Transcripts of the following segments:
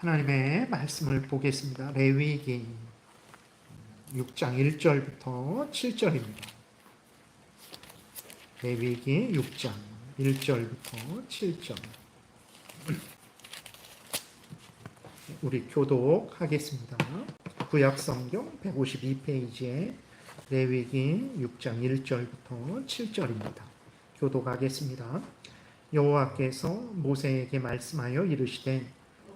하나님의 말씀을 보겠습니다. 레위기 6장 1절부터 7절입니다. 레위기 6장 1절부터 7절. 우리 교독하겠습니다. 구약성경 152페이지에 레위기 6장 1절부터 7절입니다. 교독하겠습니다. 여호와께서 모세에게 말씀하여 이르시되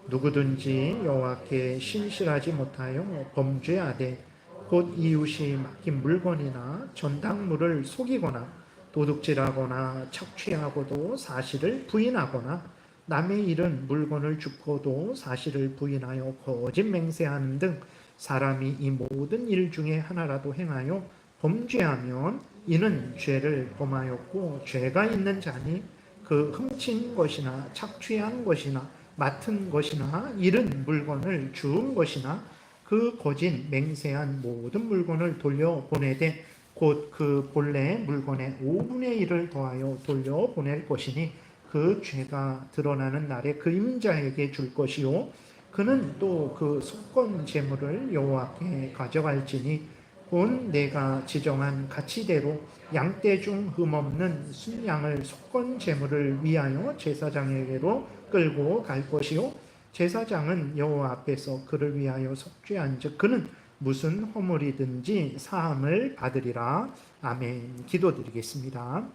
누구든지 여호와께 신실하지 못하여 범죄하되 곧 이웃이 맡긴 물건이나 전당물을 속이거나 도둑질하거나 착취하고도 사실을 부인하거나 남의 잃은 물건을 줍고도 사실을 부인하여 거짓 맹세하는 등 사람이 이 모든 일 중에 하나라도 행하여 범죄하면 이는 죄를 범하였고 죄가 있는 자니 그 훔친 것이나 착취한 것이나 맡은 것이나 잃은 물건을 주운 것이나 그 거짓 맹세한 모든 물건을 돌려보내되 곧 그 본래 물건의 5분의 1을 더하여 돌려보낼 것이니 그 죄가 드러나는 날에 그 임자에게 줄 것이요 그는 또 그 속건 제물을 여호와께 가져갈지니 곧 내가 지정한 가치대로 양떼 중 흠없는 순양을 속건 제물을 위하여 제사장에게로 끌고 갈 것이요 제사장은 여호와 앞에서 그를 위하여 속죄한즉 그는 무슨 허물이든지 사함을 받으리라. 아멘. 기도드리겠습니다.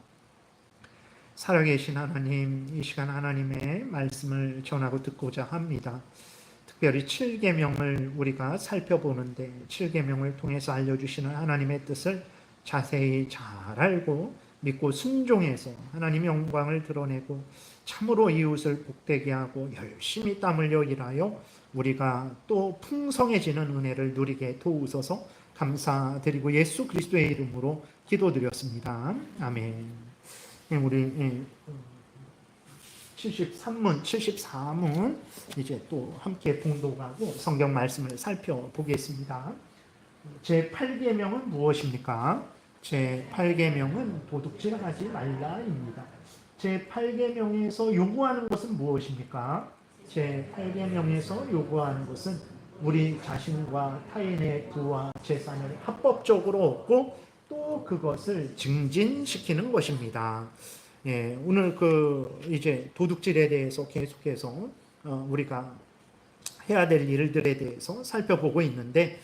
살아계신 하나님, 이 시간 하나님의 말씀을 전하고 듣고자 합니다. 특별히 7계명을 우리가 살펴보는데 7계명을 통해서 알려주시는 하나님의 뜻을 자세히 잘 알고 믿고 순종해서 하나님의 영광을 드러내고 참으로 이웃을 복되게 하고 열심히 땀 흘려 일하여 우리가 또 풍성해지는 은혜를 누리게 도우소서. 감사드리고 예수 그리스도의 이름으로 기도드렸습니다. 아멘. 우리 73문, 74문 이제 또 함께 봉독하고 성경 말씀을 살펴보겠습니다. 제8계명은 무엇입니까? 제8계명은 도둑질하지 말라입니다. 제8계명에서 요구하는 것은 무엇입니까? 제8계명에서 요구하는 것은 우리 자신과 타인의 부와 재산을 합법적으로 얻고 또 그것을 증진시키는 것입니다. 예, 오늘 이제 도둑질에 대해서 계속해서 우리가 해야 될 일들에 대해서 살펴보고 있는데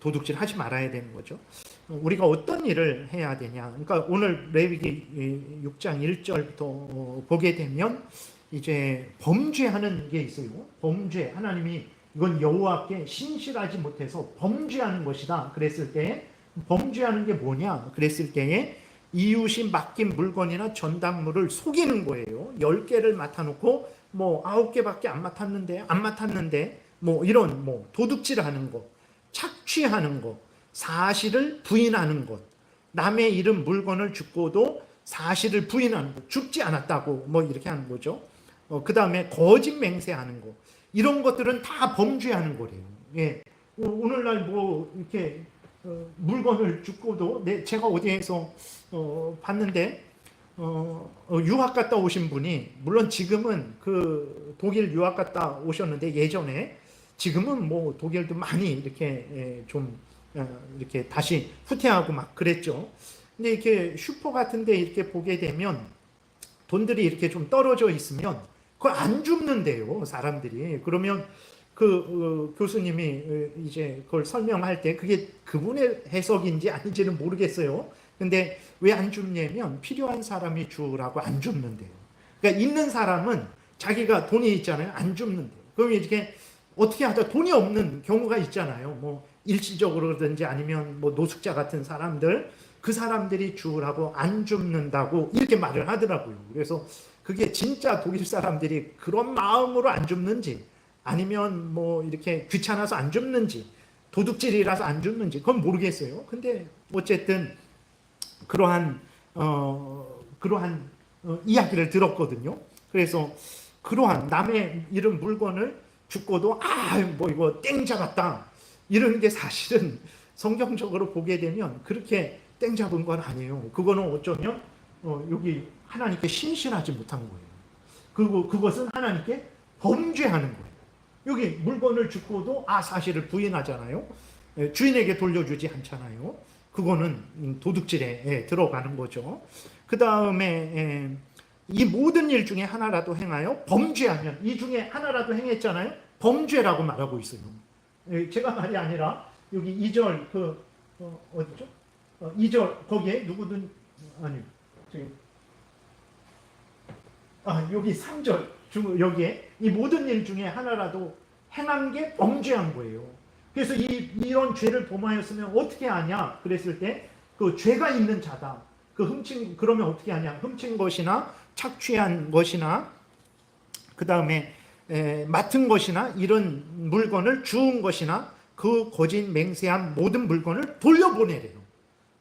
도둑질 하지 말아야 되는 거죠. 우리가 어떤 일을 해야 되냐. 그러니까 오늘 레위기 6장 1절부터 보게 되면 이제 범죄하는 게 있어요. 범죄. 하나님이 이건 여호와께 신실하지 못해서 범죄하는 것이다. 그랬을 때 범죄하는 게 뭐냐? 그랬을 때에 이웃이 맡긴 물건이나 전당물을 속이는 거예요. 10개를 맡아놓고 뭐 9개밖에 안 맡았는데 뭐 이런 뭐 도둑질하는 거, 착취하는 거, 사실을 부인하는 것, 남의 잃은 물건을 줍고도 사실을 부인하는 것, 줍지 않았다고 뭐 이렇게 하는 거죠. 그 다음에 거짓 맹세하는 거, 이런 것들은 다 범죄하는 거래요. 예. 오늘날 뭐 이렇게 물건을 줍고도 제가 어디에서 봤는데 유학 갔다 오신 분이, 물론 지금은 그 독일 유학 갔다 오셨는데 예전에, 지금은 뭐 독일도 많이 이렇게 좀 이렇게 다시 후퇴하고 막 그랬죠. 근데 이렇게 슈퍼 같은데 이렇게 보게 되면 돈들이 이렇게 좀 떨어져 있으면 그걸 안 줍는데요, 사람들이. 그러면 교수님이 이제 그걸 설명할 때 그게 그분의 해석인지 아닌지는 모르겠어요. 근데 왜 안 줍냐면 필요한 사람이 주라고 안 줍는데요. 그러니까 있는 사람은 자기가 돈이 있잖아요. 안 줍는데요. 그럼 이렇게 어떻게 하다 돈이 없는 경우가 있잖아요. 뭐 일시적으로든지 아니면 뭐 노숙자 같은 사람들, 그 사람들이 주라고 안 줍는다고 이렇게 말을 하더라고요. 그래서 그게 진짜 독일 사람들이 그런 마음으로 안 줍는지, 아니면 뭐 이렇게 귀찮아서 안 줍는지, 도둑질이라서 안 줍는지, 그건 모르겠어요. 근데 어쨌든 그러한 이야기를 들었거든요. 그래서 그러한 남의 잃은 물건을 줍고도 뭐 이거 땡 잡았다 이러는 게 사실은 성경적으로 보게 되면 그렇게 땡 잡은 건 아니에요. 그거는 어쩌면 여기 하나님께 신실하지 못한 거예요. 그리고 그것은 하나님께 범죄하는 거예요. 여기 물건을 주고도 사실을 부인하잖아요. 주인에게 돌려주지 않잖아요. 그거는 도둑질에 들어가는 거죠. 그 다음에 이 모든 일 중에 하나라도 행하여 범죄하면, 이 중에 하나라도 행했잖아요. 범죄라고 말하고 있어요. 제가 말이 아니라 여기 2절 어디죠? 2절 거기에 누구든 아니 여기 3절 여기에 이 모든 일 중에 하나라도 행한 게 범죄한 거예요. 그래서 이런 죄를 범하였으면 어떻게 하냐? 그랬을 때 그 죄가 있는 자다. 그러면 어떻게 하냐? 훔친 것이나 착취한 것이나 그 다음에 맡은 것이나 이런 물건을 주운 것이나 그 거짓 맹세한 모든 물건을 돌려보내래요.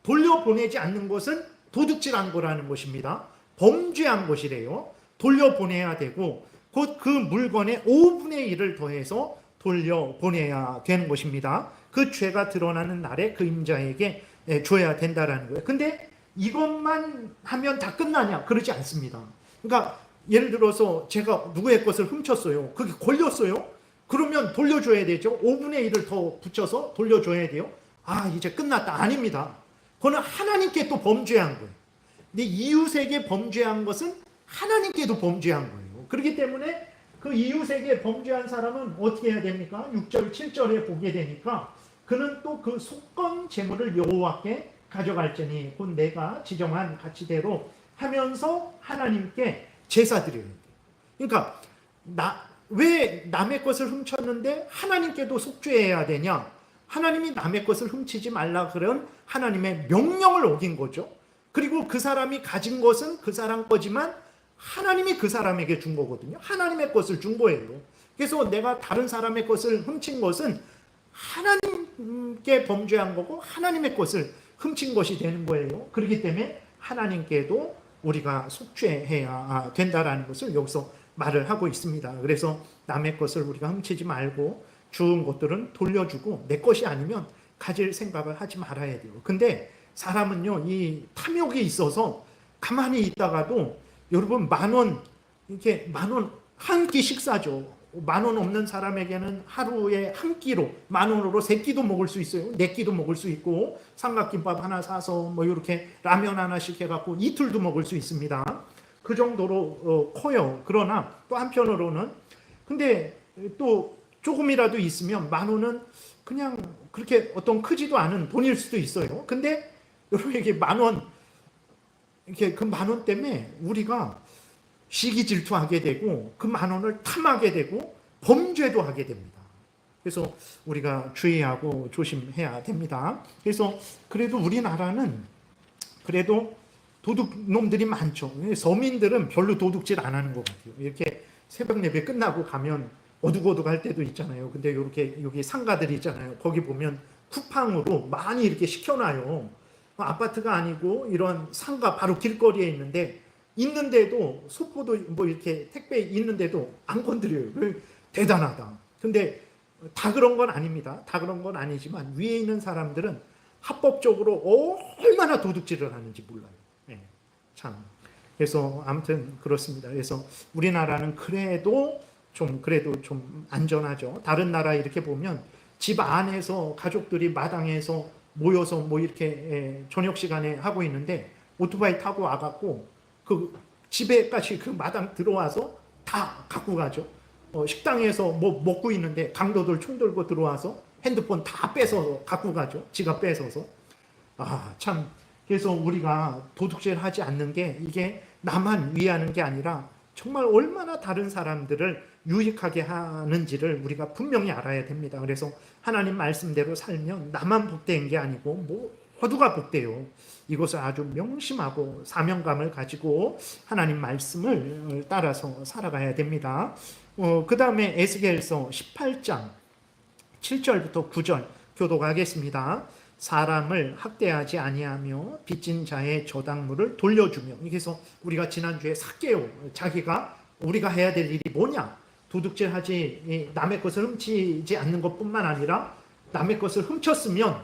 돌려보내지 않는 것은 도둑질한 거라는 것입니다. 범죄한 것이래요. 돌려보내야 되고 곧 그 물건의 5분의 1을 더해서 돌려보내야 되는 것입니다. 그 죄가 드러나는 날에 그 임자에게 줘야 된다라는 거예요. 근데 이것만 하면 다 끝나냐? 그러지 않습니다. 그러니까 예를 들어서 제가 누구의 것을 훔쳤어요. 그게 걸렸어요. 그러면 돌려줘야 되죠. 5분의 1을 더 붙여서 돌려줘야 돼요. 이제 끝났다. 아닙니다. 그거는 하나님께 또 범죄한 거예요. 근데 이웃에게 범죄한 것은 하나님께도 범죄한 거예요. 그렇기 때문에 그 이웃에게 범죄한 사람은 어떻게 해야 됩니까? 6절, 7절에 보게 되니까 그는 또 그 속건 재물을 여호와께 가져갈지니 곧 내가 지정한 가치대로 하면서 하나님께 제사 드려야 돼요. 그러니까 왜 남의 것을 훔쳤는데 하나님께도 속죄해야 되냐? 하나님이 남의 것을 훔치지 말라 그런 하나님의 명령을 어긴 거죠. 그리고 그 사람이 가진 것은 그 사람 거지만 하나님이 그 사람에게 준 거거든요. 하나님의 것을 준 거예요. 그래서 내가 다른 사람의 것을 훔친 것은 하나님께 범죄한 거고 하나님의 것을 훔친 것이 되는 거예요. 그렇기 때문에 하나님께도 우리가 속죄해야 된다라는 것을 여기서 말을 하고 있습니다. 그래서 남의 것을 우리가 훔치지 말고 주운 것들은 돌려주고 내 것이 아니면 가질 생각을 하지 말아야 돼요. 근데 사람은요, 이 탐욕이 있어서 가만히 있다가도 여러분 10,000원, 이렇게 10,000원 한 끼 식사죠. 10,000원 없는 사람에게는 하루에 한 끼로 10,000원으로 3끼도 먹을 수 있어요. 4끼도 먹을 수 있고 삼각김밥 하나 사서 이렇게 라면 하나씩 해갖고 이틀도 먹을 수 있습니다. 그 정도로 커요. 그러나 또 한편으로는 근데 또 조금이라도 있으면 10,000원은 그냥 그렇게 어떤 크지도 않은 돈일 수도 있어요. 근데 여러분에게 10,000원 이렇게 그 10,000원 때문에 우리가 시기 질투하게 되고 그 10,000원을 탐하게 되고 범죄도 하게 됩니다. 그래서 우리가 주의하고 조심해야 됩니다. 그래서 그래도 우리나라는 그래도 도둑놈들이 많죠. 서민들은 별로 도둑질 안 하는 것 같아요. 이렇게 새벽 예배 끝나고 가면 어둑어둑할 때도 있잖아요. 근데 이렇게 여기 상가들이 있잖아요. 거기 보면 쿠팡으로 많이 이렇게 시켜놔요. 아파트가 아니고 이런 상가 바로 길거리에 있는데도 속보도 이렇게 택배 있는데도 안 건드려요. 대단하다. 근데 다 그런 건 아닙니다. 다 그런 건 아니지만 위에 있는 사람들은 합법적으로 얼마나 도둑질을 하는지 몰라요. 참. 그래서 아무튼 그렇습니다. 그래서 우리나라는 그래도 좀 안전하죠. 다른 나라 이렇게 보면 집 안에서 가족들이 마당에서 모여서 이렇게 저녁 시간에 하고 있는데 오토바이 타고 와갖고 그 집에까지 그 마당 들어와서 다 갖고 가죠. 식당에서 먹고 있는데 강도들 총 들고 들어와서 핸드폰 다 뺏어서 갖고 가죠. 지갑 뺏어서. 참. 그래서 우리가 도둑질 하지 않는 게 이게 나만 위하는 게 아니라 정말 얼마나 다른 사람들을 유익하게 하는지를 우리가 분명히 알아야 됩니다. 그래서 하나님 말씀대로 살면 나만 복된 게 아니고 모두가 복돼요. 이것을 아주 명심하고 사명감을 가지고 하나님 말씀을 따라서 살아가야 됩니다. 그 다음에 에스겔서 18장 7절부터 9절 교독하겠습니다. 사람을 학대하지 아니하며 빚진 자의 저당물을 돌려주며. 그래서 우리가 지난주에 삭개오 자기가 우리가 해야 될 일이 뭐냐? 도둑질하지 남의 것을 훔치지 않는 것뿐만 아니라 남의 것을 훔쳤으면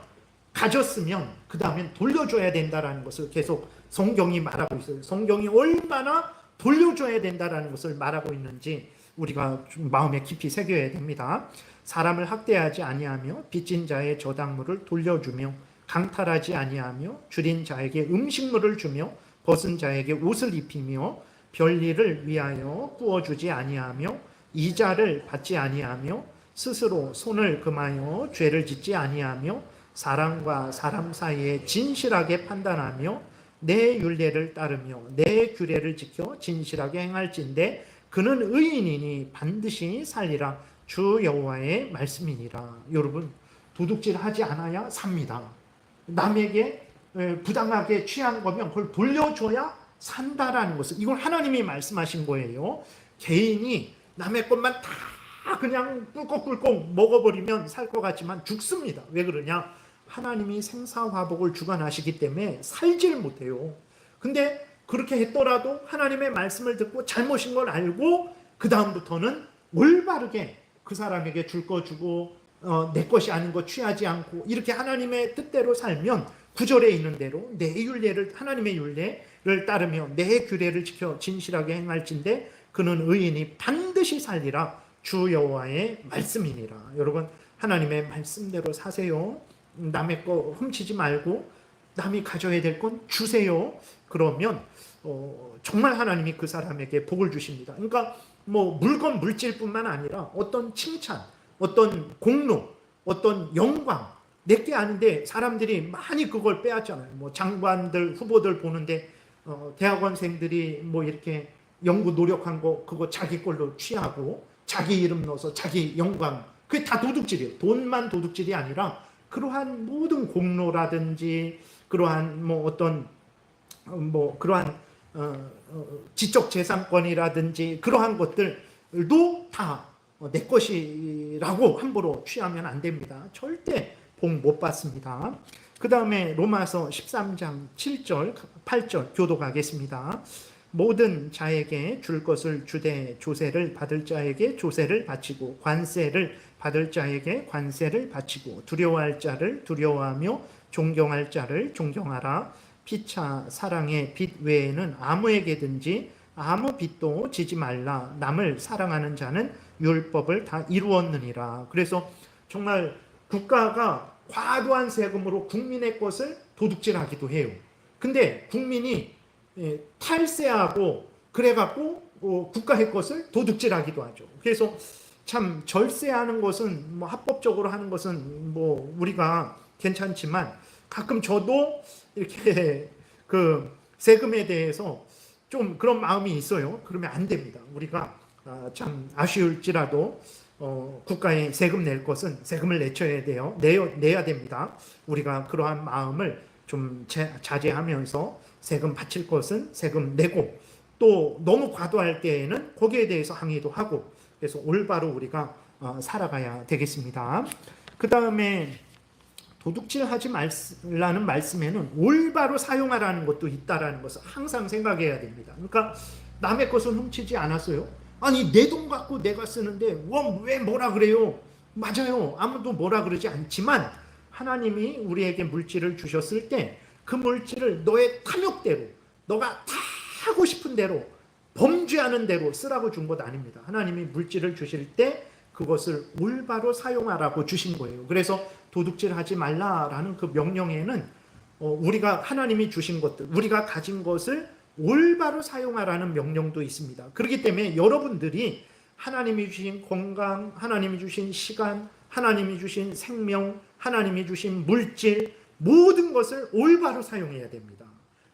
가졌으면 그 다음엔 돌려줘야 된다라는 것을 계속 성경이 말하고 있어요. 성경이 얼마나 돌려줘야 된다라는 것을 말하고 있는지 우리가 좀 마음에 깊이 새겨야 됩니다. 사람을 학대하지 아니하며 빚진 자의 저당물을 돌려주며 강탈하지 아니하며 줄인 자에게 음식물을 주며 벗은 자에게 옷을 입히며 별일을 위하여 구워주지 아니하며 이자를 받지 아니하며 스스로 손을 금하여 죄를 짓지 아니하며 사람과 사람 사이에 진실하게 판단하며 내 율례를 따르며 내 규례를 지켜 진실하게 행할진대 그는 의인이니 반드시 살리라. 주 여호와의 말씀이니라. 여러분, 도둑질하지 않아야 삽니다. 남에게 부당하게 취한 거면 그걸 돌려줘야 산다라는 것을, 이걸 하나님이 말씀하신 거예요. 개인이 남의 것만 다 그냥 꿀꺽꿀꺽 먹어버리면 살 것 같지만 죽습니다. 왜 그러냐? 하나님이 생사화복을 주관하시기 때문에 살지를 못해요. 근데 그렇게 했더라도 하나님의 말씀을 듣고 잘못인 걸 알고 그 다음부터는 올바르게 그 사람에게 줄 거 주고 내 것이 아닌 거 취하지 않고 이렇게 하나님의 뜻대로 살면 구절에 있는 대로 내 율례를, 하나님의 율례를 따르며 내 규례를 지켜 진실하게 행할진대 그는 의인이 반드시 살리라. 주 여호와의 말씀이니라. 여러분, 하나님의 말씀대로 사세요. 남의 거 훔치지 말고 남이 가져야 될 건 주세요. 그러면 정말 하나님이 그 사람에게 복을 주십니다. 그러니까 뭐 물건 물질뿐만 아니라 어떤 칭찬, 어떤 공로, 어떤 영광 내게 아는데 사람들이 많이 그걸 빼앗잖아요. 뭐 장관들, 후보들 보는데 대학원생들이 뭐 이렇게 연구 노력한 거 그거 자기 걸로 취하고 자기 이름 넣어서 자기 영광, 그게 다 도둑질이에요. 돈만 도둑질이 아니라 그러한 모든 공로라든지 그러한 뭐 어떤 뭐 그러한 지적재산권이라든지 그러한 것들도 다 내 것이라고 함부로 취하면 안 됩니다. 절대 복 못 받습니다. 그 다음에 로마서 13장 7절 8절 교독하겠습니다. 모든 자에게 줄 것을 주되 조세를 받을 자에게 조세를 바치고 관세를 받을 자에게 관세를 바치고 두려워할 자를 두려워하며 존경할 자를 존경하라. 피차 사랑의 빚 외에는 아무에게든지 아무 빚도 지지 말라. 남을 사랑하는 자는 율법을 다 이루었느니라. 그래서 정말 국가가 과도한 세금으로 국민의 것을 도둑질하기도 해요. 근데 국민이 탈세하고 그래갖고 국가의 것을 도둑질하기도 하죠. 그래서 참 절세하는 것은 뭐 합법적으로 하는 것은 뭐 우리가 괜찮지만 가끔 저도 이렇게 그 세금에 대해서 좀 그런 마음이 있어요. 그러면 안 됩니다. 우리가 참 아쉬울지라도 국가에 세금 낼 것은 세금을 내쳐야 돼요. 내야 됩니다. 우리가 그러한 마음을 좀 자제하면서 세금 바칠 것은 세금 내고 또 너무 과도할 때에는 거기에 대해서 항의도 하고 그래서 올바로 우리가 살아가야 되겠습니다. 그 다음에 도둑질하지 말라는 말씀에는 올바로 사용하라는 것도 있다라는 것을 항상 생각해야 됩니다. 그러니까 남의 것을 훔치지 않았어요. 아니 내 돈 갖고 내가 쓰는데 왜 뭐라 그래요? 맞아요. 아무도 뭐라 그러지 않지만 하나님이 우리에게 물질을 주셨을 때 그 물질을 너의 탐욕대로 너가 다 하고 싶은 대로 범죄하는 대로 쓰라고 준 것 아닙니다. 하나님이 물질을 주실 때 그것을 올바로 사용하라고 주신 거예요. 그래서 도둑질하지 말라라는 그 명령에는 우리가 하나님이 주신 것들, 우리가 가진 것을 올바로 사용하라는 명령도 있습니다. 그렇기 때문에 여러분들이 하나님이 주신 건강, 하나님이 주신 시간, 하나님이 주신 생명, 하나님이 주신 물질 모든 것을 올바로 사용해야 됩니다.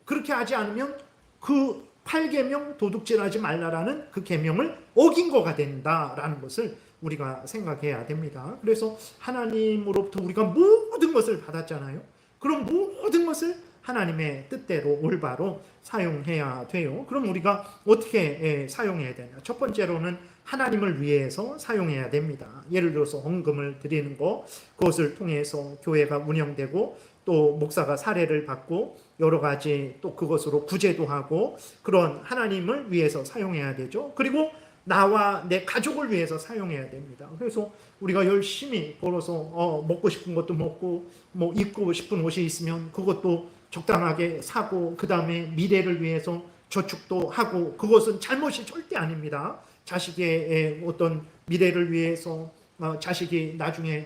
그렇게 하지 않으면 그 8계명 도둑질하지 말라라는 그 계명을 어긴 거가 된다라는 것을 우리가 생각해야 됩니다. 그래서 하나님으로부터 우리가 모든 것을 받았잖아요. 그럼 모든 것을 하나님의 뜻대로 올바로 사용해야 돼요. 그럼 우리가 어떻게 사용해야 되냐? 첫 번째로는 하나님을 위해서 사용해야 됩니다. 예를 들어서 헌금을 드리는 거, 그것을 통해서 교회가 운영되고 또 목사가 사례를 받고 여러 가지 또 그것으로 구제도 하고 그런 하나님을 위해서 사용해야 되죠. 그리고 나와 내 가족을 위해서 사용해야 됩니다. 그래서 우리가 열심히 벌어서 먹고 싶은 것도 먹고 뭐 입고 싶은 옷이 있으면 그것도 적당하게 사고 그 다음에 미래를 위해서 저축도 하고 그것은 잘못이 절대 아닙니다. 자식의 어떤 미래를 위해서 자식이 나중에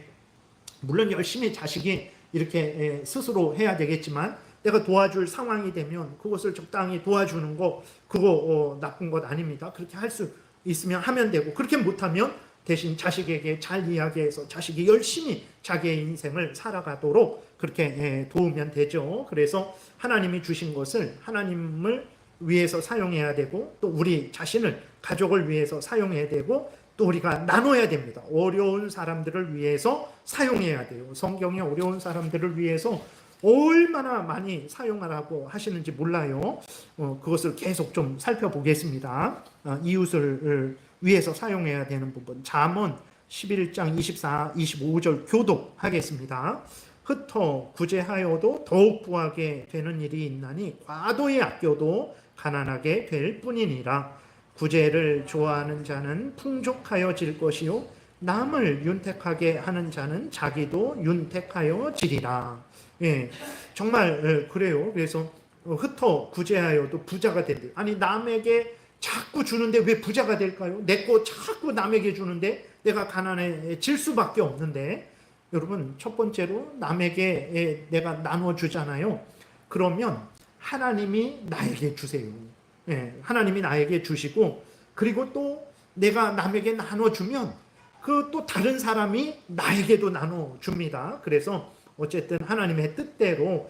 물론 열심히 자식이 이렇게 스스로 해야 되겠지만 내가 도와줄 상황이 되면 그것을 적당히 도와주는 거 그거 나쁜 것 아닙니다. 그렇게 할 수 있으면 하면 되고 그렇게 못하면 대신 자식에게 잘 이야기해서 자식이 열심히 자기의 인생을 살아가도록 그렇게 도우면 되죠. 그래서 하나님이 주신 것을 하나님을 위해서 사용해야 되고 또 우리 자신을 가족을 위해서 사용해야 되고 또 우리가 나눠야 됩니다. 어려운 사람들을 위해서 사용해야 돼요. 성경이 어려운 사람들을 위해서 얼마나 많이 사용하라고 하시는지 몰라요. 그것을 계속 좀 살펴보겠습니다. 이웃을 위해서 사용해야 되는 부분. 잠언 11장 24, 25절 교독하겠습니다. 흩어 구제하여도 더욱 부하게 되는 일이 있나니 과도히 아껴도 가난하게 될 뿐이니라. 구제를 좋아하는 자는 풍족하여질 것이요 남을 윤택하게 하는 자는 자기도 윤택하여지리라. 예, 정말 그래요. 그래서 흩어 구제하여도 부자가 된대. 아니 남에게 자꾸 주는데 왜 부자가 될까요? 내 거 자꾸 남에게 주는데 내가 가난해질 수밖에 없는데 여러분 첫 번째로 남에게 내가 나눠주잖아요. 그러면 하나님이 나에게 주세요. 예, 하나님이 나에게 주시고 그리고 또 내가 남에게 나눠주면 그 또 다른 사람이 나에게도 나눠줍니다. 그래서 어쨌든 하나님의 뜻대로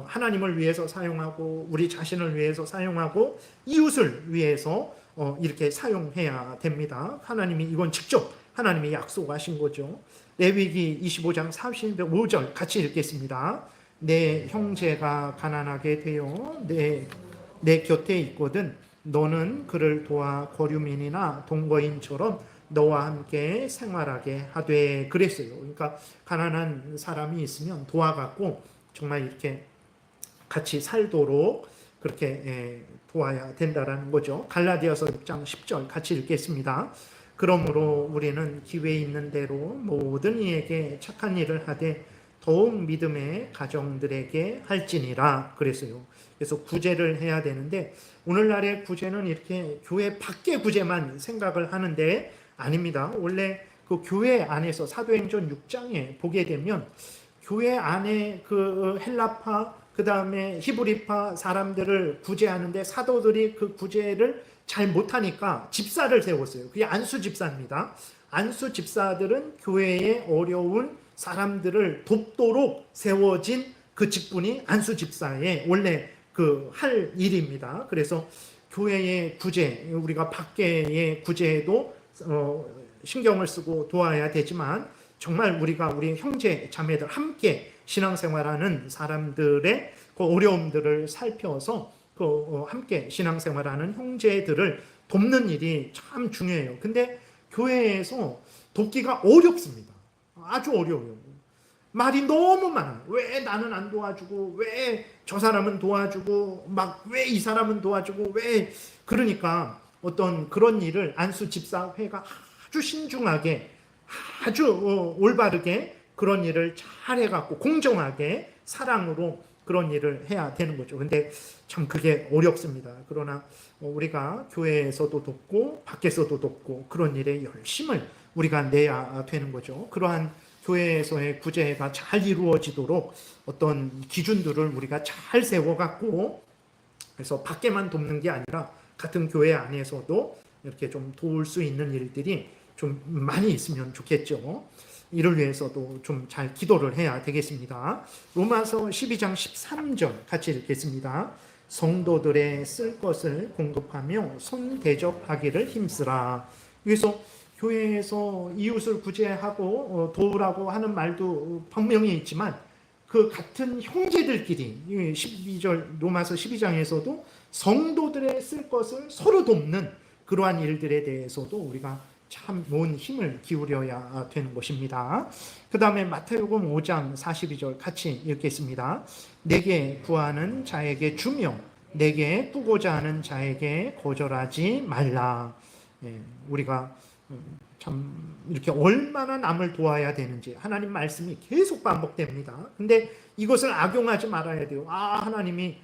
하나님을 위해서 사용하고 우리 자신을 위해서 사용하고 이웃을 위해서 이렇게 사용해야 됩니다. 하나님이 이건 직접 하나님이 약속하신 거죠. 레위기 25장 35절 같이 읽겠습니다. 내 형제가 가난하게 되어 내 곁에 있거든 너는 그를 도와 거류민이나 동거인처럼 너와 함께 생활하게 하되 그랬어요. 그러니까 가난한 사람이 있으면 도와갖고 정말 이렇게 같이 살도록 그렇게 도와야 된다라는 거죠. 갈라디아서 6장 10절 같이 읽겠습니다. 그러므로 우리는 기회 있는 대로 모든 이에게 착한 일을 하되 더욱 믿음의 가정들에게 할지니라 그랬어요. 그래서 구제를 해야 되는데 오늘날의 구제는 이렇게 교회 밖의 구제만 생각을 하는데 아닙니다. 원래 그 교회 안에서 사도행전 6장에 보게 되면 교회 안에 그 헬라파 그 다음에 히브리파 사람들을 구제하는데 사도들이 그 구제를 잘 못하니까 집사를 세웠어요. 그게 안수 집사입니다. 안수 집사들은 교회에 어려운 사람들을 돕도록 세워진 그 직분이 안수 집사의 원래 그 할 일입니다. 그래서 교회의 구제, 우리가 밖의 구제에도 신경을 쓰고 도와야 되지만 정말 우리가 우리 형제 자매들 함께 신앙생활하는 사람들의 그 어려움들을 살펴서 그 함께 신앙생활하는 형제들을 돕는 일이 참 중요해요. 근데 교회에서 돕기가 어렵습니다. 아주 어려워요. 말이 너무 많아요. 왜 나는 안 도와주고 왜 저 사람은 도와주고 막 왜 이 사람은 도와주고 왜 그러니까 어떤 그런 일을 안수 집사회가 아주 신중하게 아주 올바르게 그런 일을 잘 해갖고 공정하게 사랑으로 그런 일을 해야 되는 거죠. 근데 참 그게 어렵습니다. 그러나 우리가 교회에서도 돕고 밖에서도 돕고 그런 일에 열심을 우리가 내야 되는 거죠. 그러한 교회에서의 구제가 잘 이루어지도록 어떤 기준들을 우리가 잘 세워갖고 그래서 밖에만 돕는 게 아니라 같은 교회 안에서도 이렇게 좀 도울 수 있는 일들이 좀 많이 있으면 좋겠죠. 이를 위해서도 좀 잘 기도를 해야 되겠습니다. 로마서 12장 13절 같이 읽겠습니다. 성도들의 쓸 것을 공급하며 손대접하기를 힘쓰라. 그래서 교회에서 이웃을 구제하고 도우라고 하는 말도 분명히 있지만 그 같은 형제들끼리 12절 로마서 12장에서도 성도들의 쓸 것을 서로 돕는 그러한 일들에 대해서도 우리가 참 온 힘을 기울여야 되는 것입니다. 그 다음에 마태복음 5장 42절 같이 읽겠습니다. 내게 구하는 자에게 주며 내게 꾸고자 하는 자에게 거절하지 말라. 우리가 참 이렇게 얼마나 남을 도와야 되는지 하나님 말씀이 계속 반복됩니다. 근데 이것을 악용하지 말아야 돼요. 하나님이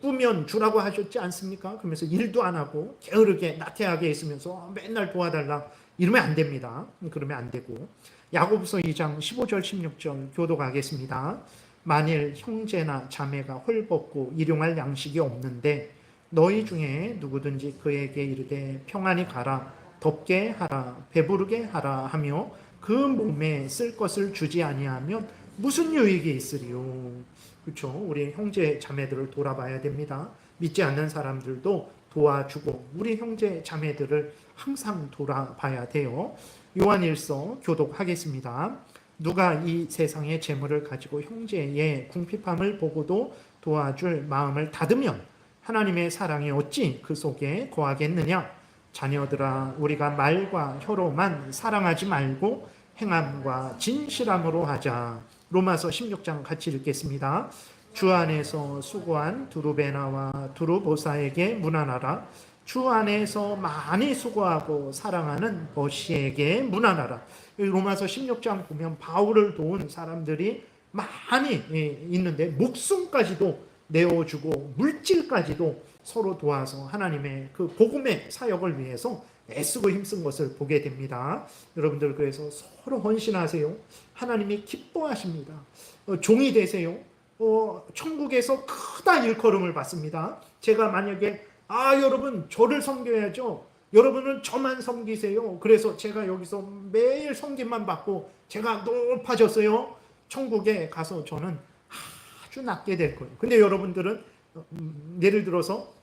꾸면 주라고 하셨지 않습니까? 그러면서 일도 안 하고 게으르게 나태하게 있으면서 맨날 도와달라 이러면 안 됩니다. 그러면 안 되고 야고보서 2장 15절 16절 교독하겠습니다. 만일 형제나 자매가 헐벗고 일용할 양식이 없는데 너희 중에 누구든지 그에게 이르되 평안히 가라 덥게 하라 배부르게 하라 하며 그 몸에 쓸 것을 주지 아니하면 무슨 유익이 있으리요. 그렇죠. 우리 형제 자매들을 돌아봐야 됩니다. 믿지 않는 사람들도 도와주고 우리 형제 자매들을 항상 돌아봐야 돼요. 요한일서 교독하겠습니다. 누가 이 세상의 재물을 가지고 형제의 궁핍함을 보고도 도와줄 마음을 닫으면 하나님의 사랑이 어찌 그 속에 거하겠느냐. 자녀들아 우리가 말과 혀로만 사랑하지 말고 행함과 진실함으로 하자. 로마서 16장 같이 읽겠습니다. 주 안에서 수고한 두루베나와 두루보사에게 문안하라. 주 안에서 많이 수고하고 사랑하는 버시에게 문안하라. 로마서 16장 보면 바울을 도운 사람들이 많이 있는데 목숨까지도 내어주고 물질까지도 서로 도와서 하나님의 그 복음의 사역을 위해서 애쓰고 힘쓴 것을 보게 됩니다. 여러분들 그래서 서로 헌신하세요. 하나님이 기뻐하십니다. 종이 되세요. 천국에서 크다 일컬음을 받습니다. 제가 만약에 여러분 저를 섬겨야죠. 여러분은 저만 섬기세요. 그래서 제가 여기서 매일 섬김만 받고 제가 높아졌어요. 천국에 가서 저는 아주 낮게 될 거예요. 근데 여러분들은 예를 들어서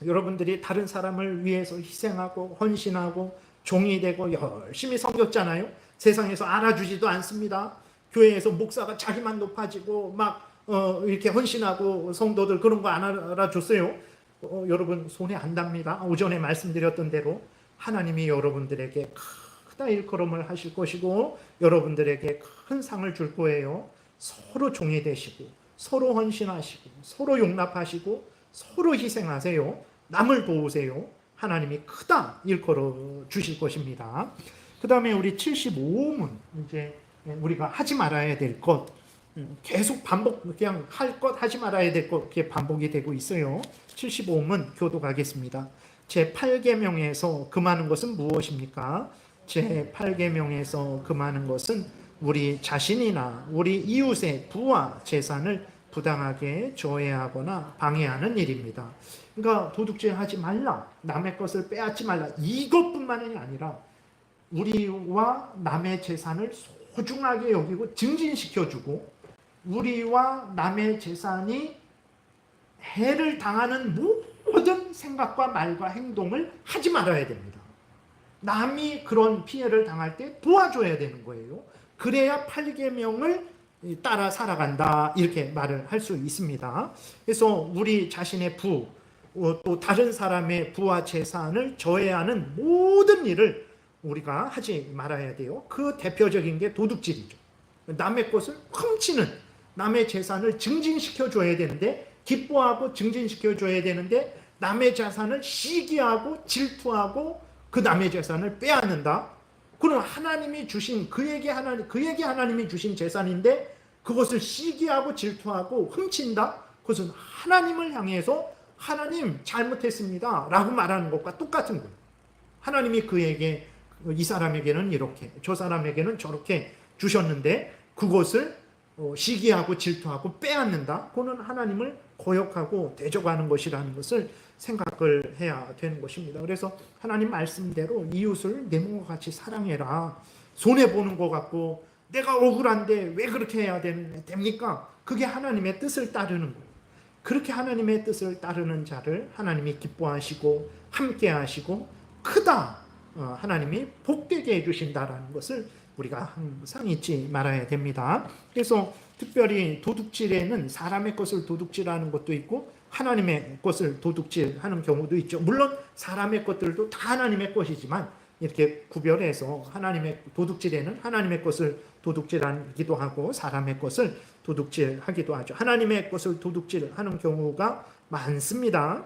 여러분들이 다른 사람을 위해서 희생하고 헌신하고 종이 되고 열심히 섬겼잖아요. 세상에서 알아주지도 않습니다. 교회에서 목사가 자기만 높아지고 막 이렇게 헌신하고 성도들 그런 거 안 알아줬어요. 여러분 손해 안 답니다. 오전에 말씀드렸던 대로 하나님이 여러분들에게 크다 일컬음을 하실 것이고 여러분들에게 큰 상을 줄 거예요. 서로 종이 되시고 서로 헌신하시고 서로 용납하시고 서로 희생하세요. 남을 도우세요. 하나님이 크다 일컬어 주실 것입니다. 그 다음에 우리 75문 이제 우리가 하지 말아야 될 것 계속 반복 그냥 할 것 하지 말아야 될 것 이렇게 반복이 되고 있어요. 75문 교독하겠습니다. 제 8계명에서 금하는 것은 무엇입니까? 제 8계명에서 금하는 것은 우리 자신이나 우리 이웃의 부와 재산을 부당하게 조회하거나 방해하는 일입니다. 그러니까 도둑질 하지 말라, 남의 것을 빼앗지 말라 이것뿐만이 아니라 우리와 남의 재산을 소중하게 여기고 증진시켜주고 우리와 남의 재산이 해를 당하는 모든 생각과 말과 행동을 하지 말아야 됩니다. 남이 그런 피해를 당할 때 도와줘야 되는 거예요. 그래야 8계명을 따라 살아간다 이렇게 말을 할 수 있습니다. 그래서 우리 자신의 부, 또 다른 사람의 부와 재산을 저해하는 모든 일을 우리가 하지 말아야 돼요. 그 대표적인 게 도둑질이죠. 남의 것을 훔치는, 남의 재산을 증진시켜 줘야 되는데 기뻐하고 증진시켜 줘야 되는데 남의 재산을 시기하고 질투하고 그 남의 재산을 빼앗는다. 그럼 하나님이 주신 그에게 하나님이 주신 재산인데 그것을 시기하고 질투하고 훔친다. 그것은 하나님을 향해서 하나님 잘못했습니다 라고 말하는 것과 똑같은 거예요. 하나님이 그에게 이 사람에게는 이렇게 저 사람에게는 저렇게 주셨는데 그것을 시기하고 질투하고 빼앗는다. 그거는 하나님을 거역하고 대적하는 것이라는 것을 생각을 해야 되는 것입니다. 그래서 하나님 말씀대로 이웃을 내 몸과 같이 사랑해라. 손해보는 것 같고 내가 억울한데 왜 그렇게 해야 됩니까? 그게 하나님의 뜻을 따르는 거예요. 그렇게 하나님의 뜻을 따르는 자를 하나님이 기뻐하시고 함께하시고 크다 하나님이 복되게 해주신다라는 것을 우리가 항상 잊지 말아야 됩니다. 그래서 특별히 도둑질에는 사람의 것을 도둑질하는 것도 있고 하나님의 것을 도둑질하는 경우도 있죠. 물론 사람의 것들도 다 하나님의 것이지만 이렇게 구별해서 하나님의 도둑질에는 하나님의 것을 도둑질하기도 하고 사람의 것을 도둑질하기도 하죠. 하나님의 것을 도둑질하는 경우가 많습니다.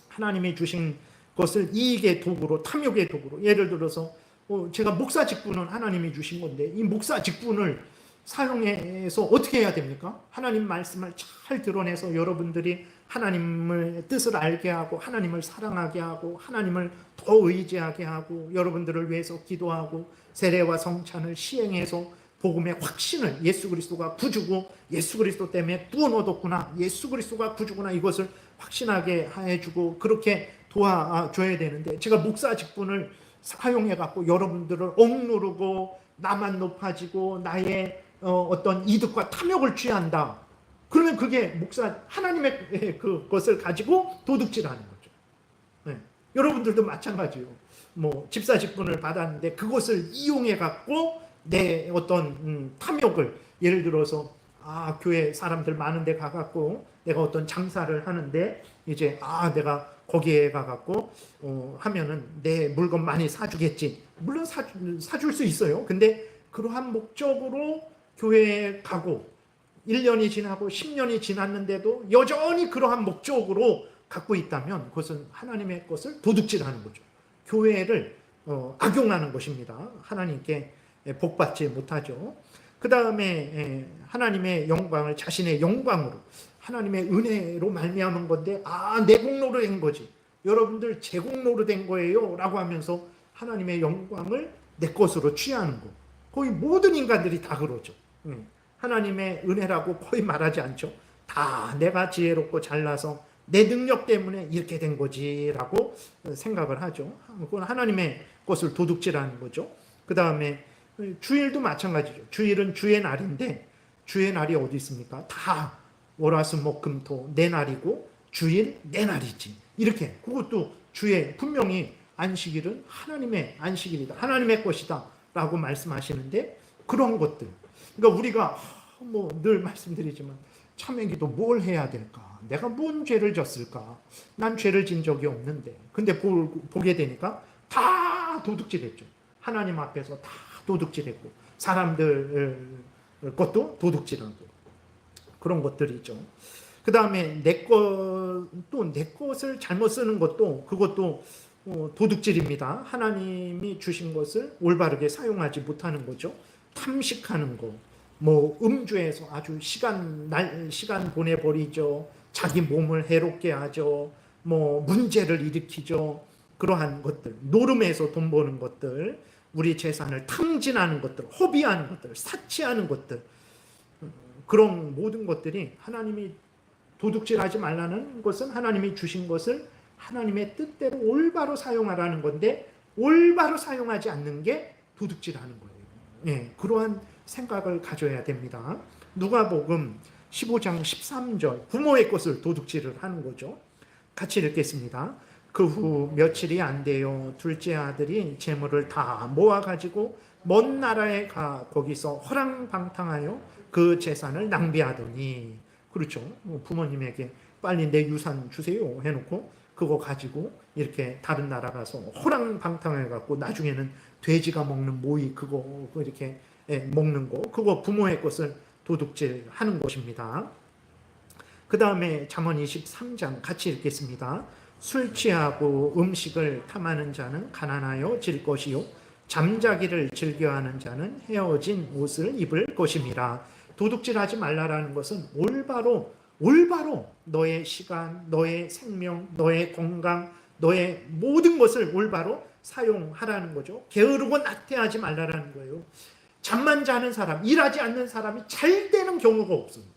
하나님이 주신 것을 이익의 도구로 탐욕의 도구로 예를 들어서 제가 목사 직분은 하나님이 주신 건데 이 목사 직분을 사용해서 어떻게 해야 됩니까? 하나님 말씀을 잘 드러내서 여러분들이 하나님의 뜻을 알게 하고 하나님을 사랑하게 하고 하나님을 더 의지하게 하고 여러분들을 위해서 기도하고 세례와 성찬을 시행해서 복음의 확신을 예수 그리스도가 구주고 예수 그리스도 때문에 구원 얻었구나, 예수 그리스도가 구주구나, 이것을 확신하게 해주고 그렇게 도와줘야 되는데, 제가 목사 직분을 사용해 갖고 여러분들을 억누르고 나만 높아지고 나의 어떤 이득과 탐욕을 취한다, 그러면 그게 목사 하나님의 그것을 가지고 도둑질하는 거죠. 네. 여러분들도 마찬가지요. 뭐 집사 직분을 받았는데 그것을 이용해 갖고 내 어떤 탐욕을, 예를 들어서 교회 사람들 많은 데 가갖고 내가 어떤 장사를 하는데 이제 내가 거기에 가갖고 하면은 내 물건 많이 사주겠지. 물론 사줄 수 있어요. 근데 그러한 목적으로 교회에 가고 1년이 지나고 10년이 지났는데도 여전히 그러한 목적으로 갖고 있다면 그것은 하나님의 것을 도둑질하는 거죠. 교회를 악용하는 것입니다. 하나님께 복받지 못하죠. 그 다음에 하나님의 영광을 자신의 영광으로, 하나님의 은혜로 말미암은 건데 내 공로로 된 거지, 여러분들 제 공로로 된 거예요 라고 하면서 하나님의 영광을 내 것으로 취하는 거. 거의 모든 인간들이 다 그러죠. 하나님의 은혜라고 거의 말하지 않죠. 다 내가 지혜롭고 잘나서 내 능력 때문에 이렇게 된 거지 라고 생각을 하죠. 그건 하나님의 것을 도둑질하는 거죠. 그 다음에 주일도 마찬가지죠. 주일은 주의 날인데 주의 날이 어디 있습니까? 다 월화수목금토 내 날이고 주일 내 날이지, 이렇게. 그것도 주의, 분명히 안식일은 하나님의 안식일이다, 하나님의 것이다 라고 말씀하시는데, 그런 것들, 그러니까 우리가 뭐 늘 말씀드리지만 참회기도 뭘 해야 될까? 내가 뭔 죄를 졌을까? 난 죄를 진 적이 없는데. 근데 보게 되니까 다 도둑질했죠. 하나님 앞에서 다 도둑질했고 사람들 것도 도둑질하고 그런 것들이죠. 그 다음에 또 내 것을 잘못 쓰는 것도, 그것도 도둑질입니다. 하나님이 주신 것을 올바르게 사용하지 못하는 거죠. 탐식하는 거, 뭐 음주해서 아주 시간 보내버리죠. 자기 몸을 해롭게 하죠. 뭐 문제를 일으키죠. 그러한 것들, 노름해서 돈 버는 것들, 우리 재산을 탕진하는 것들, 허비하는 것들, 사치하는 것들, 그런 모든 것들이, 하나님이 도둑질하지 말라는 것은 하나님이 주신 것을 하나님의 뜻대로 올바로 사용하라는 건데, 올바로 사용하지 않는 게 도둑질하는 거예요. 그러한 생각을 가져야 됩니다. 누가복음 15장 13절, 부모의 것을 도둑질을 하는 거죠. 같이 읽겠습니다. 그 후 며칠이 안 돼요. 둘째 아들이 재물을 다 모아가지고 먼 나라에 가 거기서 허랑방탕하여 그 재산을 낭비하더니, 그렇죠. 부모님에게 빨리 내 유산 주세요 해놓고 그거 가지고 이렇게 다른 나라 가서 허랑방탕해갖고 나중에는 돼지가 먹는 모이 그거 이렇게 먹는 거, 그거 부모의 것을 도둑질하는 것입니다. 그 다음에 잠언 23장 같이 읽겠습니다. 술 취하고 음식을 탐하는 자는 가난하여 질 것이요 잠자기를 즐겨하는 자는 헤어진 옷을 입을 것임이라. 도둑질하지 말라라는 것은 올바로 너의 시간, 너의 생명, 너의 건강, 너의 모든 것을 올바로 사용하라는 거죠. 게으르고 나태하지 말라라는 거예요. 잠만 자는 사람, 일하지 않는 사람이 잘 되는 경우가 없습니다.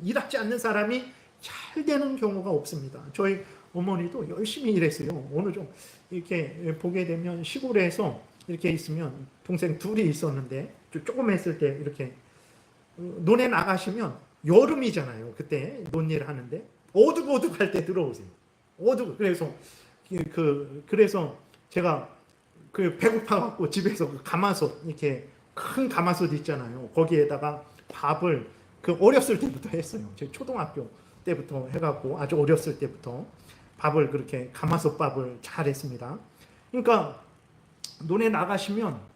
일하지 않는 사람이 잘 되는 경우가 없습니다. 저희 어머니도 열심히 일했어요. 어느 좀 이렇게 보게 되면 시골에서 이렇게 있으면 동생 둘이 있었는데 조금 했을 때 이렇게 논에 나가시면 여름이잖아요. 그때 논일 하는데 어둑어둑할 때 들어오세요. 그래서 제가 배고파 갖고 집에서 가마솥, 이렇게 큰 가마솥 있잖아요. 거기에다가 밥을 어렸을 때부터 했어요. 제 초등학교 때부터 해갖고 아주 어렸을 때부터 밥을 그렇게 가마솥 밥을 잘 했습니다. 그러니까 논에 나가시면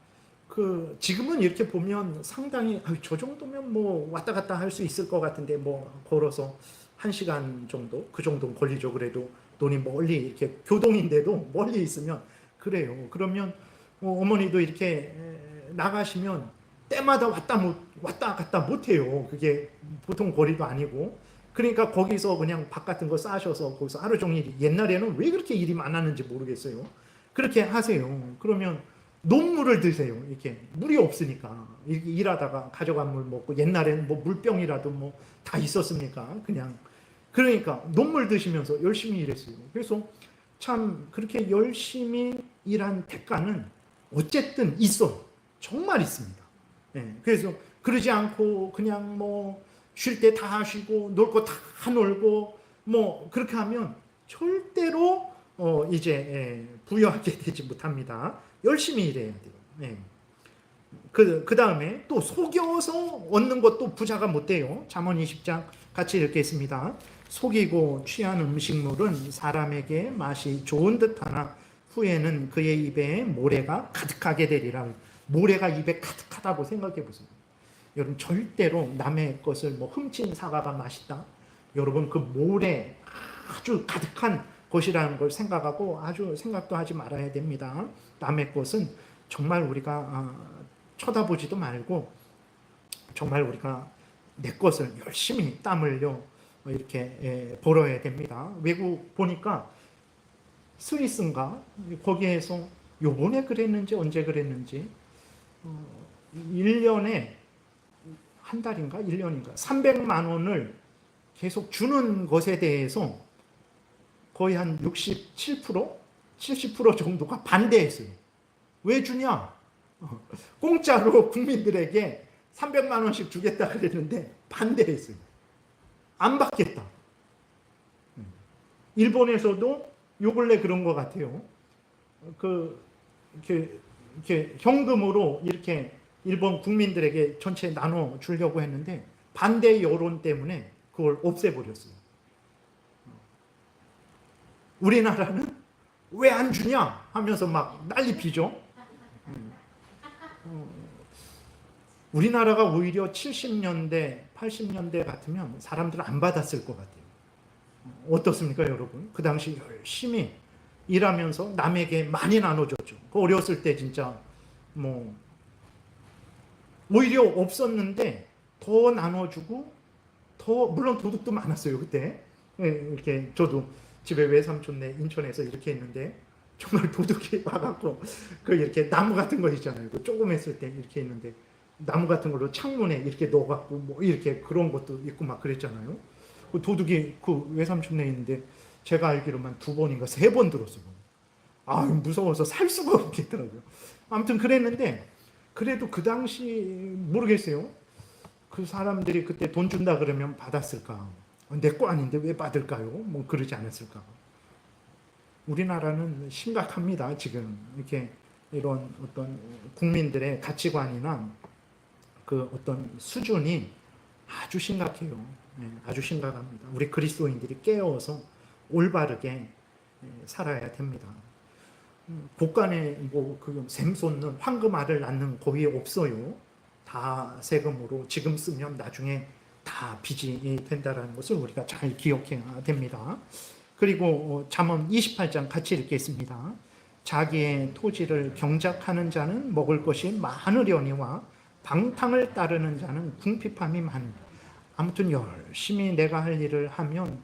지금은 이렇게 보면 상당히 저 정도면 뭐 왔다 갔다 할 수 있을 것 같은데, 뭐 걸어서 1시간 정도, 그 정도는 걸리죠. 그래도 논이 멀리 이렇게 교동인데도 멀리 있으면 그래요. 그러면 어머니도 이렇게 나가시면 때마다 왔다 갔다 못해요. 그게 보통 거리도 아니고. 그러니까 거기서 그냥 밥 같은 거 싸셔서 거기서 하루 종일, 옛날에는 왜 그렇게 일이 많았는지 모르겠어요. 그렇게 하세요. 그러면 녹물을 드세요. 이렇게 물이 없으니까 이렇게 일하다가 가져간 물 먹고, 옛날에는 뭐 물병이라도 뭐 다 있었습니까? 그냥 그러니까 녹물 드시면서 열심히 일했어요. 그래서 참 그렇게 열심히 일한 대가는 어쨌든 있어, 정말 있습니다. 예, 그래서 그러지 않고 그냥 뭐 쉴 때 다 쉬고 놀 거 다 놀고 뭐 그렇게 하면 절대로 이제 부유하게 되지 못합니다. 열심히 일해야 돼요. 예. 그 다음에 또 속여서 얻는 것도 부자가 못 돼요. 잠언 20장 같이 읽겠습니다. 속이고 취한 음식물은 사람에게 맛이 좋은 듯하나 후에는 그의 입에 모래가 가득하게 되리라. 모래가 입에 가득하다고 생각해 보세요. 여러분 절대로 남의 것을 뭐 훔친 사과가 맛있다. 여러분 그 모래 아주 가득한 것이라는 걸 생각하고 아주 생각도 하지 말아야 됩니다. 남의 것은 정말 우리가 쳐다보지도 말고 정말 우리가 내 것을 열심히 땀 흘려 이렇게 벌어야 됩니다. 외국 보니까 스위스인가 거기에서 요번에 그랬는지 언제 그랬는지 1년에 한 달인가 1년인가 300만 원을 계속 주는 것에 대해서 거의 한 67%? 70% 정도가 반대했어요. 왜 주냐? 공짜로 국민들에게 300만 원씩 주겠다 그랬는데 반대했어요. 안 받겠다. 일본에서도 요 근래 그런 것 같아요. 이렇게 현금으로 이렇게 일본 국민들에게 전체 나눠 주려고 했는데 반대 여론 때문에 그걸 없애버렸어요. 우리나라는 왜 안 주냐 하면서 막 난리 피죠. 우리나라가 오히려 70년대, 80년대 같으면 사람들 안 받았을 것 같아요. 어떻습니까, 여러분? 그 당시 열심히 일하면서 남에게 많이 나눠줬죠. 어렸을 때 진짜 뭐 오히려 없었는데 더 나눠주고 더 물론 도둑도 많았어요 그때. 이렇게 저도 집에 외삼촌네 인천에서 이렇게 했는데 정말 도둑이 와갖고 그 이렇게 나무 같은 거 있잖아요. 그 조금 했을 때 이렇게 했는데 나무 같은 걸로 창문에 이렇게 넣어갖고 뭐 이렇게 그런 것도 있고 막 그랬잖아요. 그 도둑이 그 외삼촌네 있는데 제가 알기로만 2번인가 3번 들었어요. 아 무서워서 살 수가 없겠더라고요. 아무튼 그랬는데 그래도 그 당시 모르겠어요. 그 사람들이 그때 돈 준다 그러면 받았을까? 내 거 아닌데 왜 받을까요? 뭐 그러지 않았을까? 우리나라는 심각합니다. 지금 이렇게 이런 어떤 국민들의 가치관이나 그 어떤 수준이 아주 심각해요. 아주 심각합니다. 우리 그리스도인들이 깨어서 올바르게 살아야 됩니다. 곳간에 뭐 샘솟는 황금알을 낳는 거의 없어요. 다 세금으로 지금 쓰면 나중에 다 빚이 된다는 것을 우리가 잘 기억해야 됩니다. 그리고 잠언 28장 같이 읽겠습니다. 자기의 토지를 경작하는 자는 먹을 것이 많으려니와 방탕을 따르는 자는 궁핍함이 많으니. 아무튼 열심히 내가 할 일을 하면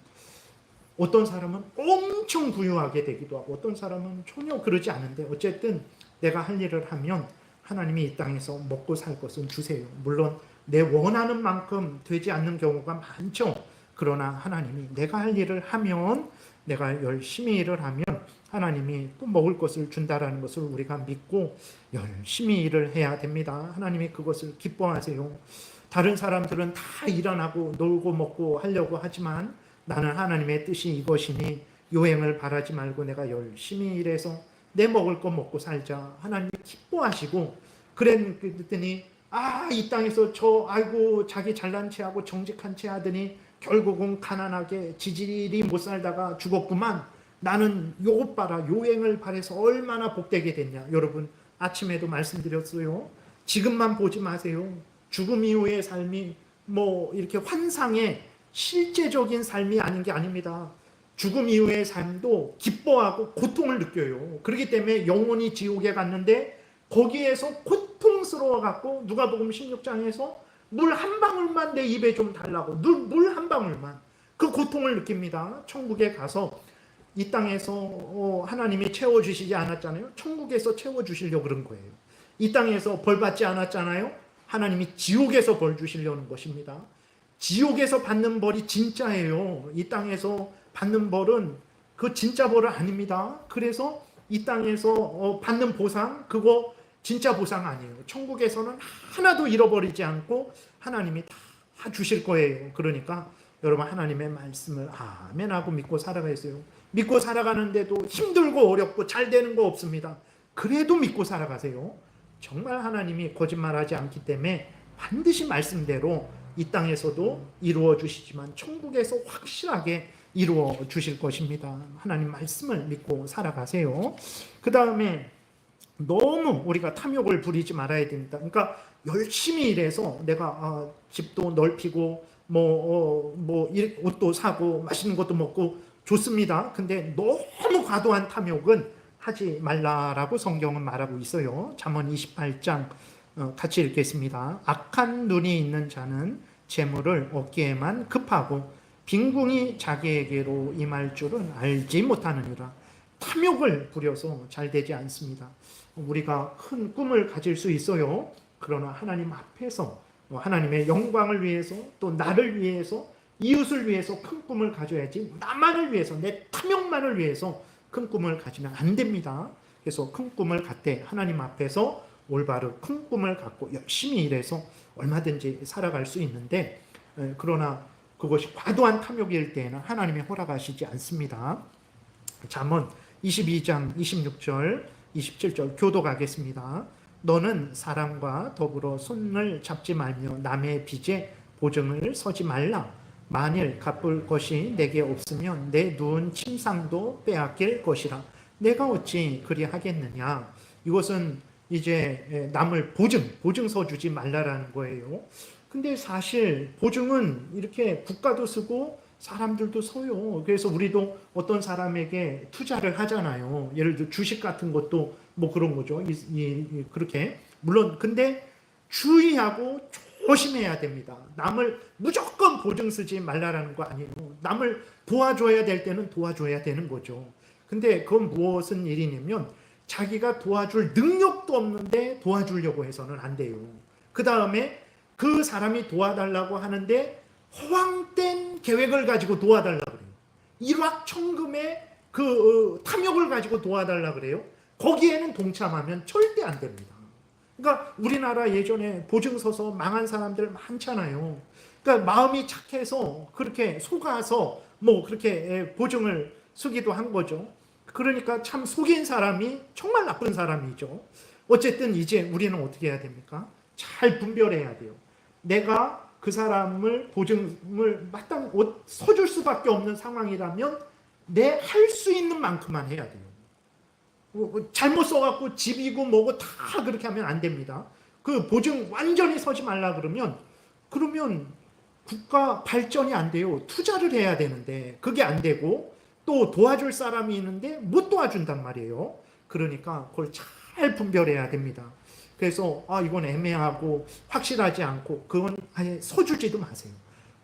어떤 사람은 엄청 부유하게 되기도 하고 어떤 사람은 전혀 그러지 않은데 어쨌든 내가 할 일을 하면 하나님이 이 땅에서 먹고 살 것은 주세요. 물론 내 원하는 만큼 되지 않는 경우가 많죠. 그러나 하나님이 내가 할 일을 하면 내가 열심히 일을 하면 하나님이 또 먹을 것을 준다라는 것을 우리가 믿고 열심히 일을 해야 됩니다. 하나님이 그것을 기뻐하세요. 다른 사람들은 다 일 안 하고 놀고 먹고 하려고 하지만 나는 하나님의 뜻이 이것이니 요행을 바라지 말고 내가 열심히 일해서 내 먹을 거 먹고 살자. 하나님이 기뻐하시고 그랬더니 이 땅에서 아이고 자기 잘난 체하고 정직한 체 하더니 결국은 가난하게 지질이 못 살다가 죽었구만. 나는 요것 봐라. 요행을 바라서 얼마나 복되게 됐냐. 여러분 아침에도 말씀드렸어요. 지금만 보지 마세요. 죽음 이후의 삶이 뭐 이렇게 환상의 실제적인 삶이 아닌 게 아닙니다. 죽음 이후의 삶도 기뻐하고 고통을 느껴요. 그렇기 때문에 영혼이 지옥에 갔는데 거기에서 고통스러워 갖고 누가복음 16장에서 물 한 방울만 내 입에 좀 달라고, 물 한 방울만, 그 고통을 느낍니다. 천국에 가서 이 땅에서 하나님이 채워주시지 않았잖아요. 천국에서 채워주시려고 그런 거예요. 이 땅에서 벌 받지 않았잖아요. 하나님이 지옥에서 벌 주시려는 것입니다. 지옥에서 받는 벌이 진짜예요. 이 땅에서 받는 벌은 그 진짜 벌은 아닙니다. 그래서 이 땅에서 받는 보상, 그거 진짜 보상 아니에요. 천국에서는 하나도 잃어버리지 않고 하나님이 다 주실 거예요. 그러니까 여러분, 하나님의 말씀을 아멘하고 믿고 살아가세요. 믿고 살아가는데도 힘들고 어렵고 잘 되는 거 없습니다. 그래도 믿고 살아가세요. 정말 하나님이 거짓말하지 않기 때문에 반드시 말씀대로 이 땅에서도 이루어 주시지만 천국에서 확실하게 이루어 주실 것입니다. 하나님 말씀을 믿고 살아가세요. 그 다음에 너무 우리가 탐욕을 부리지 말아야 됩니다. 그러니까 열심히 일해서 내가 집도 넓히고 옷도 사고 맛있는 것도 먹고 좋습니다. 근데 너무 과도한 탐욕은 하지 말라라고 성경은 말하고 있어요. 잠언 28장 같이 읽겠습니다. 악한 눈이 있는 자는 재물을 얻기에만 급하고 빈궁이 자기에게로 임할 줄은 알지 못하느니라. 탐욕을 부려서 잘 되지 않습니다. 우리가 큰 꿈을 가질 수 있어요. 그러나 하나님 앞에서 하나님의 영광을 위해서, 또 나를 위해서, 이웃을 위해서 큰 꿈을 가져야지, 나만을 위해서, 내 탐욕만을 위해서 큰 꿈을 가지면 안 됩니다. 그래서 큰 꿈을 갖되 하나님 앞에서 올바른 큰 꿈을 갖고 열심히 일해서 얼마든지 살아갈 수 있는데, 그러나 그것이 과도한 탐욕일 때에는 하나님이 허락하시지 않습니다. 잠언 22장 26절 27절 교독하겠습니다. 너는 사람과 더불어 손을 잡지 말며 남의 빚에 보증을 서지 말라. 만일 갚을 것이 내게 없으면 내 누운 침상도 빼앗길 것이라. 내가 어찌 그리하겠느냐. 이것은 이제 남을 보증서 주지 말라라는 거예요. 근데 사실 보증은 이렇게 국가도 쓰고 사람들도 서요. 그래서 우리도 어떤 사람에게 투자를 하잖아요. 예를 들어 주식 같은 것도 뭐 그런 거죠. 그렇게. 물론 근데 주의하고 조심해야 됩니다. 남을 무조건 보증 쓰지 말라라는 거 아니에요. 남을 도와줘야 될 때는 도와줘야 되는 거죠. 근데 그건 무엇은 일이냐면 자기가 도와줄 능력도 없는데 도와주려고 해서는 안 돼요. 그 다음에 그 사람이 도와달라고 하는데 허황된 계획을 가지고 도와달라고 그래요. 일확천금의 그 탐욕을 가지고 도와달라고 그래요. 거기에는 동참하면 절대 안 됩니다. 그러니까 우리나라 예전에 보증 서서 망한 사람들 많잖아요. 그러니까 마음이 착해서 그렇게 속아서 뭐 그렇게 보증을 쓰기도 한 거죠. 그러니까 참 속인 사람이 정말 나쁜 사람이죠. 어쨌든 이제 우리는 어떻게 해야 됩니까? 잘 분별해야 돼요. 내가 그 사람을 보증을 마땅히 서줄 수밖에 없는 상황이라면 내 할 수 있는 만큼만 해야 돼요. 잘못 써갖고 집이고 뭐고 다 그렇게 하면 안 됩니다. 그 보증 완전히 서지 말라 그러면 국가 발전이 안 돼요. 투자를 해야 되는데 그게 안 되고 또 도와줄 사람이 있는데 못 도와준단 말이에요. 그러니까 그걸 잘 분별해야 됩니다. 그래서 이건 애매하고 확실하지 않고 그건 아예 서주지도 마세요.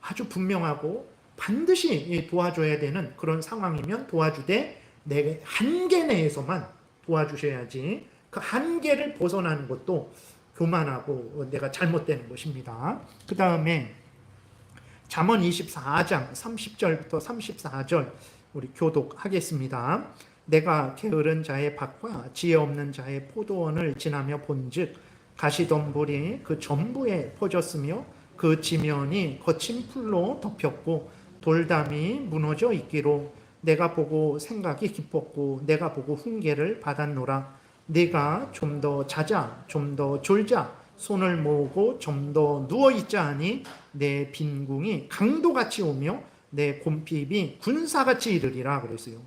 아주 분명하고 반드시 도와줘야 되는 그런 상황이면 도와주되 내 한계 내에서만 도와주셔야지, 그 한계를 벗어나는 것도 교만하고 내가 잘못되는 것입니다. 그 다음에 잠언 24장 30절부터 34절 우리 교독하겠습니다. 내가 게으른 자의 밭과 지혜 없는 자의 포도원을 지나며 본즉 가시덤불이 그 전부에 퍼졌으며 그 지면이 거친 풀로 덮였고 돌담이 무너져 있기로 내가 보고 생각이 깊었고 내가 보고 훈계를 받았노라. 내가 좀 더 자자 좀 더 졸자 손을 모으고 좀 더 누워있자 하니 내 빈궁이 강도같이 오며 내 곰핍이 군사같이 이르리라 그랬어요.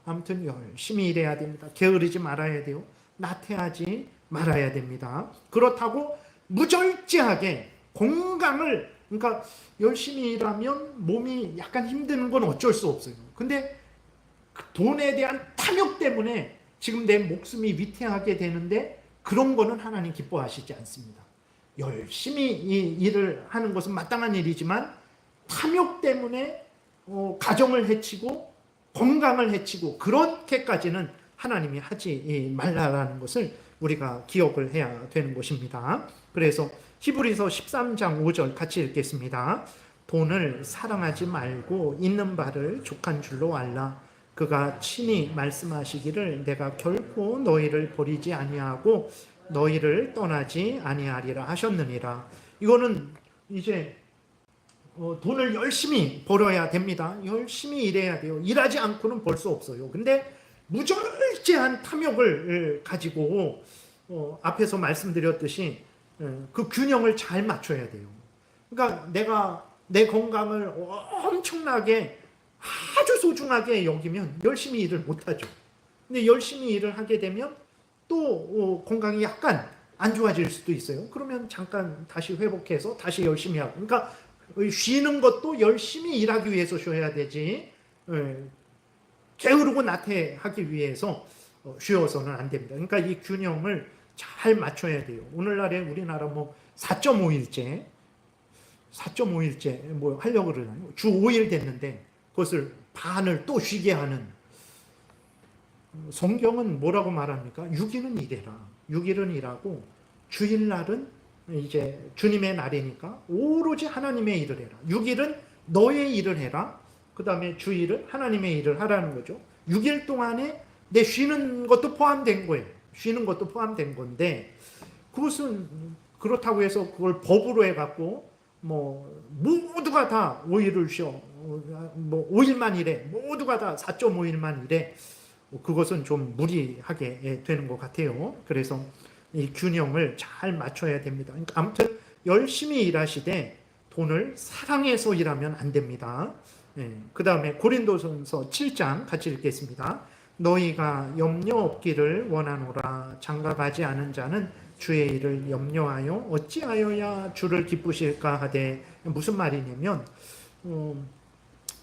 아무튼 열심히 일해야 됩니다. 게으르지 말아야 돼요. 나태하지 말아야 됩니다. 그렇다고 무절제하게 건강을, 그러니까 열심히 일하면 몸이 약간 힘드는 건 어쩔 수 없어요. 근데 돈에 대한 탐욕 때문에 지금 내 목숨이 위태하게 되는데 그런 거는 하나님 기뻐하시지 않습니다. 열심히 이 일을 하는 것은 마땅한 일이지만 탐욕 때문에 가정을 해치고 건강을 해치고 그렇게까지는 하나님이 하지 말라라는 것을 우리가 기억을 해야 되는 것입니다. 그래서 히브리서 13장 5절 같이 읽겠습니다. 돈을 사랑하지 말고 있는 바를 족한 줄로 알라. 그가 친히 말씀하시기를 내가 결코 너희를 버리지 아니하고 너희를 떠나지 아니하리라 하셨느니라. 이거는 이제 돈을 열심히 벌어야 됩니다. 열심히 일해야 돼요. 일하지 않고는 벌 수 없어요. 근데 무절제한 탐욕을 가지고 앞에서 말씀드렸듯이 그 균형을 잘 맞춰야 돼요. 그러니까 내가 내 건강을 엄청나게 아주 소중하게 여기면 열심히 일을 못하죠. 근데 열심히 일을 하게 되면 또 건강이 약간 안 좋아질 수도 있어요. 그러면 잠깐 다시 회복해서 다시 열심히 하고. 그러니까 쉬는 것도 열심히 일하기 위해서 쉬어야 되지 게으르고 나태하기 위해서 쉬어서는 안 됩니다. 그러니까 이 균형을 잘 맞춰야 돼요. 오늘날에 우리나라 4.5일째 뭐 하려고 그러나요? 주 5일 됐는데 그것을 반을 또 쉬게 하는. 성경은 뭐라고 말합니까? 6일은 일해라. 6일은 일하고 주일날은 이제 주님의 날이니까 오로지 하나님의 일을 해라. 6일은 너의 일을 해라. 그 다음에 주일은 하나님의 일을 하라는 거죠. 6일 동안에 내 쉬는 것도 포함된 거예요. 쉬는 것도 포함된 건데 그것은 그렇다고 해서 그걸 법으로 해갖고 모두가 다 5일을 쉬어. 5일만 일해. 모두가 다 4.5일만 일해. 그것은 좀 무리하게 되는 것 같아요. 그래서 이 균형을 잘 맞춰야 됩니다. 그러니까 아무튼 열심히 일하시되 돈을 사랑해서 일하면 안 됩니다. 그 다음에 고린도전서 7장 같이 읽겠습니다. 너희가 염려 없기를 원하노라. 장가가지 않은 자는 주의 일을 염려하여 어찌하여야 주를 기쁘실까 하되. 무슨 말이냐면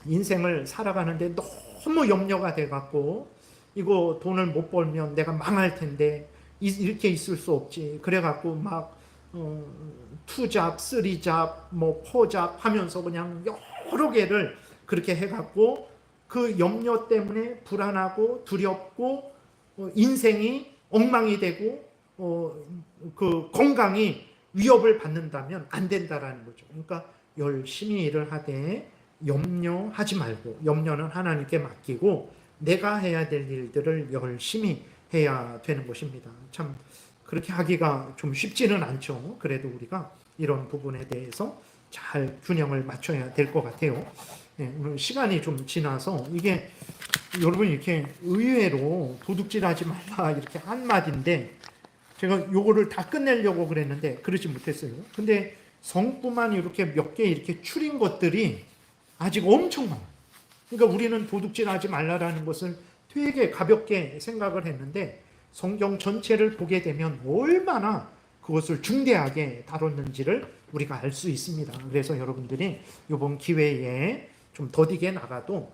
인생을 살아가는데 너무 염려가 돼갖고 이거 돈을 못 벌면 내가 망할 텐데 이렇게 있을 수 없지. 그래갖고 막 투잡, 쓰리잡, 포잡 하면서 그냥 여러 개를 그렇게 해갖고 그 염려 때문에 불안하고 두렵고 인생이 엉망이 되고 그 건강이 위협을 받는다면 안 된다라는 거죠. 그러니까 열심히 일을 하되 염려하지 말고, 염려는 하나님께 맡기고 내가 해야 될 일들을 열심히 해야 되는 것입니다. 참 그렇게 하기가 좀 쉽지는 않죠. 그래도 우리가 이런 부분에 대해서 잘 균형을 맞춰야 될 것 같아요. 오늘 시간이 좀 지나서 이게 여러분 이렇게 의외로 도둑질하지 말라 이렇게 한마디인데 제가 요거를 다 끝내려고 그랬는데 그러지 못했어요. 근데 성부만 이렇게 몇 개 이렇게 추린 것들이 아직 엄청 많아요. 그러니까 우리는 도둑질하지 말라라는 것을 되게 가볍게 생각을 했는데 성경 전체를 보게 되면 얼마나 그것을 중대하게 다뤘는지를 우리가 알 수 있습니다. 그래서 여러분들이 이번 기회에 좀 더디게 나가도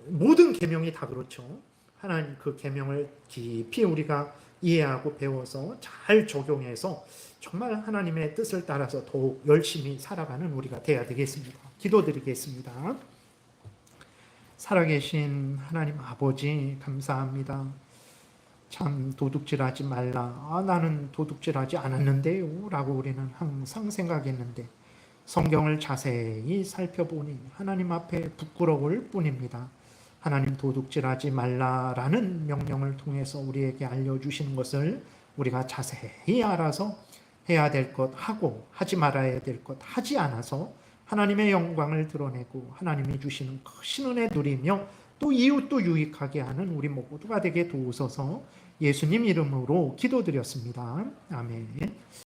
모든 계명이 다 그렇죠. 하나님 그 계명을 깊이 우리가 이해하고 배워서 잘 적용해서 정말 하나님의 뜻을 따라서 더욱 열심히 살아가는 우리가 돼야 되겠습니다. 기도드리겠습니다. 살아계신 하나님 아버지 감사합니다. 참 도둑질하지 말라. 나는 도둑질하지 않았는데요 라고 우리는 항상 생각했는데 성경을 자세히 살펴보니 하나님 앞에 부끄러울 뿐입니다. 하나님 도둑질하지 말라라는 명령을 통해서 우리에게 알려주시는 것을 우리가 자세히 알아서 해야 될 것 하고 하지 말아야 될 것 하지 않아서 하나님의 영광을 드러내고 하나님이 주시는 크신 은혜 누리며 또 이웃도 유익하게 하는 우리 모두가 되게 도우소서. 예수님 이름으로 기도드렸습니다. 아멘.